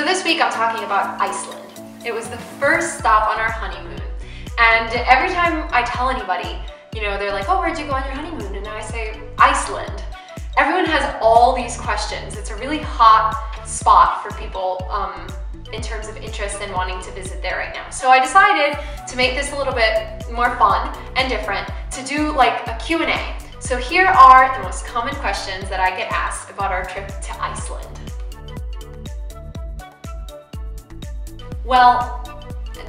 So this week I'm talking about Iceland. It was the first stop on our honeymoon. And every time I tell anybody, you know, they're like, oh, where'd you go on your honeymoon? And I say, Iceland. Everyone has all these questions. It's a really hot spot for people in terms of interest and wanting to visit there right now. So I decided to make this a little bit more fun and different, to do like a Q&A. So here are the most common questions that I get asked about our trip to Iceland. Well,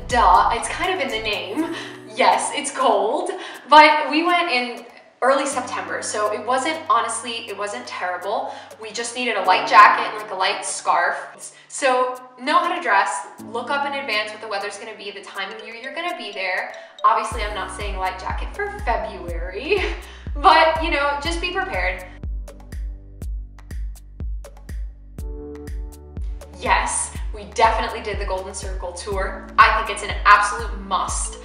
duh, it's kind of in the name. Yes, it's cold, but we went in early September, so it wasn't terrible. We just needed a light jacket and like a light scarf. So know how to dress, look up in advance what the weather's gonna be, the time of year you're gonna be there. Obviously, I'm not saying light jacket for February, but you know, just be prepared. Yes, we definitely did the Golden Circle tour. I think it's an absolute must.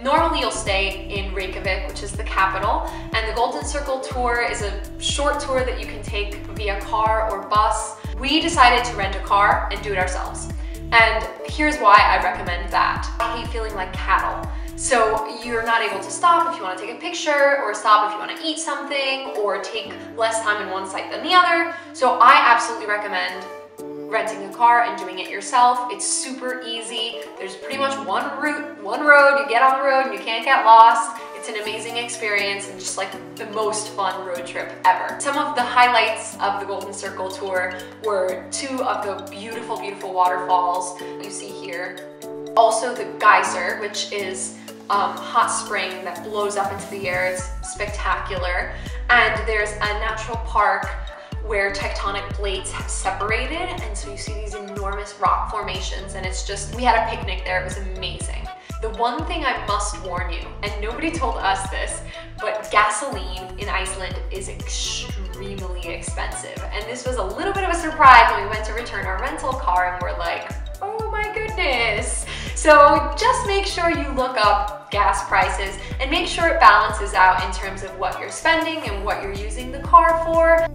Normally you'll stay in Reykjavik, which is the capital, and the Golden Circle tour is a short tour that you can take via car or bus. We decided to rent a car and do it ourselves. And here's why I recommend that. I hate feeling like cattle. So you're not able to stop if you want to take a picture, or stop if you want to eat something, or take less time in one site than the other. So I absolutely recommend renting a car and doing it yourself. It's super easy. There's pretty much one road. You get on the road and you can't get lost. It's an amazing experience and just like the most fun road trip ever. Some of the highlights of the Golden Circle tour were two of the beautiful, beautiful waterfalls you see here. Also the geyser, which is hot spring that blows up into the air. It's spectacular. And there's a natural park where tectonic plates have separated, and so you see these enormous rock formations, and it's just, we had a picnic there. It was amazing. The one thing I must warn you, and nobody told us this, but gasoline in Iceland is extremely expensive. And this was a little bit of a surprise when we went to return our rental car and we're like, oh my goodness. So just make sure you look up gas prices and make sure it balances out in terms of what you're spending and what you're using the car for.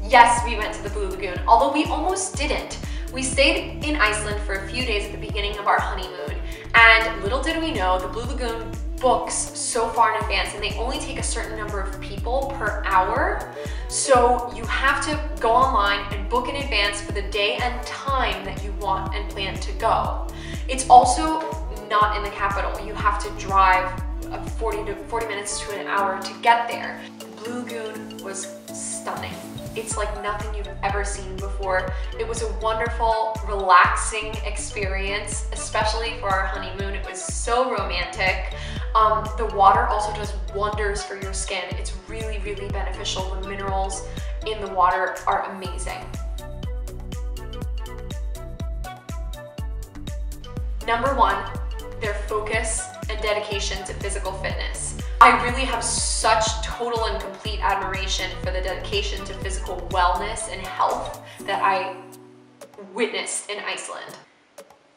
Yes, we went to the Blue Lagoon, although we almost didn't. We stayed in Iceland for a few days at the beginning of our honeymoon, and little did we know, the Blue Lagoon books so far in advance, and they only take a certain number of people per hour. So you have to go online and book in advance for the day and time that you want and plan to go. It's also not in the capital. You have to drive 40 minutes to an hour to get there. Blue Lagoon was stunning. It's like nothing you've ever seen before. It was a wonderful, relaxing experience, especially for our honeymoon. It was so romantic. The water also does wonders for your skin. It's really, really beneficial. The minerals in the water are amazing. Number one, their focus and dedication to physical fitness. I really have such total and complete admiration for the dedication to physical wellness and health that I witnessed in Iceland.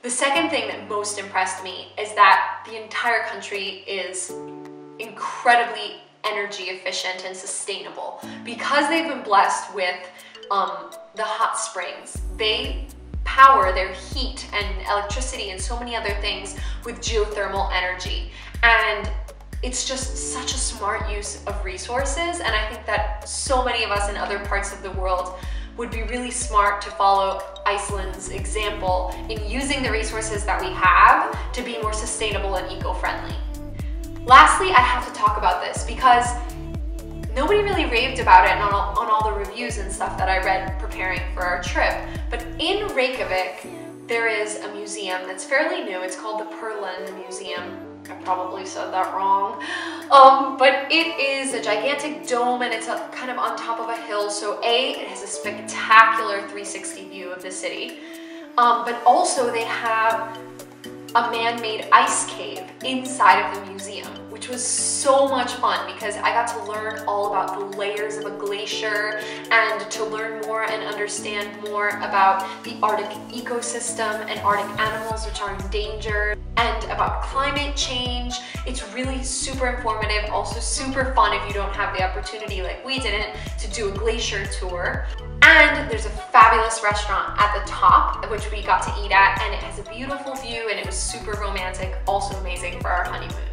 The second thing that most impressed me is that the entire country is incredibly energy efficient and sustainable. Because they've been blessed with the hot springs, they power their heat and electricity and so many other things with geothermal energy. And it's just such a smart use of resources, and I think that so many of us in other parts of the world would be really smart to follow Iceland's example in using the resources that we have to be more sustainable and eco-friendly. Lastly, I have to talk about this because nobody really raved about it on all the reviews and stuff that I read preparing for our trip, but in Reykjavik, there is a museum that's fairly new. It's called the Perlen Museum. I probably said that wrong. But it is a gigantic dome, and it's kind of on top of a hill. So it has a spectacular 360 view of the city. But also they have a man-made ice cave inside of the museum, which was so much fun because I got to learn all about the layers of a glacier and to learn more and understand more about the Arctic ecosystem and Arctic animals which are endangered, and about climate change. It's really super informative, also super fun if you don't have the opportunity like we didn't to do a glacier tour. And there's a fabulous restaurant at the top, which we got to eat at, and it has a beautiful view and it was super romantic, also amazing for our honeymoon.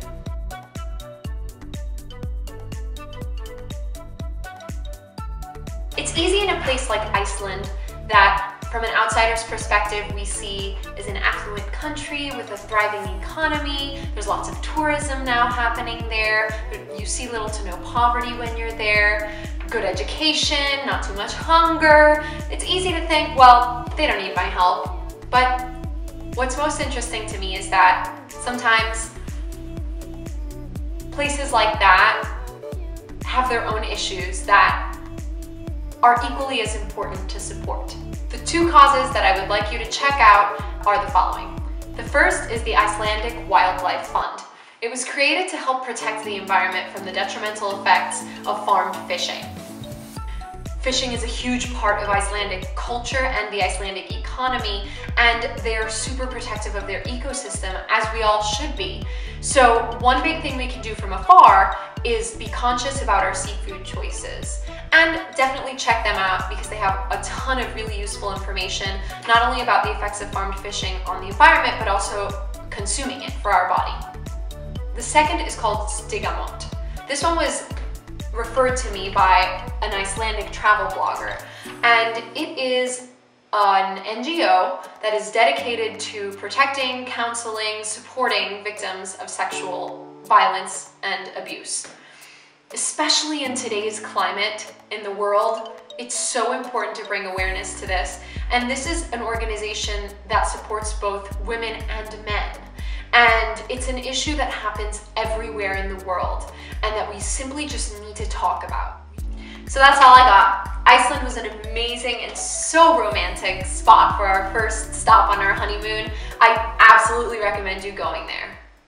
It's easy in a place like Iceland that from an outsider's perspective we see is an affluent country with a thriving economy. There's lots of tourism now happening there. You see little to no poverty when you're there. Good education, not too much hunger. It's easy to think, well, they don't need my help. But what's most interesting to me is that sometimes places like that have their own issues that are equally as important to support. The two causes that I would like you to check out are the following. The first is the Icelandic Wildlife Fund. It was created to help protect the environment from the detrimental effects of farmed fishing. Fishing is a huge part of Icelandic culture and the Icelandic economy, and they are super protective of their ecosystem, as we all should be. So one big thing we can do from afar is be conscious about our seafood choices. And definitely check them out because they have a ton of really useful information, not only about the effects of farmed fishing on the environment, but also consuming it for our body. The second is called Stigamot. This one was referred to me by an Icelandic travel blogger, and it is an NGO that is dedicated to protecting, counseling, supporting victims of sexual violence and abuse. Especially in today's climate in the world, it's so important to bring awareness to this. And this is an organization that supports both women and men. And it's an issue that happens everywhere in the world and that we simply just need to talk about. So that's all I got. Iceland was an amazing and so romantic spot for our first stop on our honeymoon. I absolutely recommend you going there.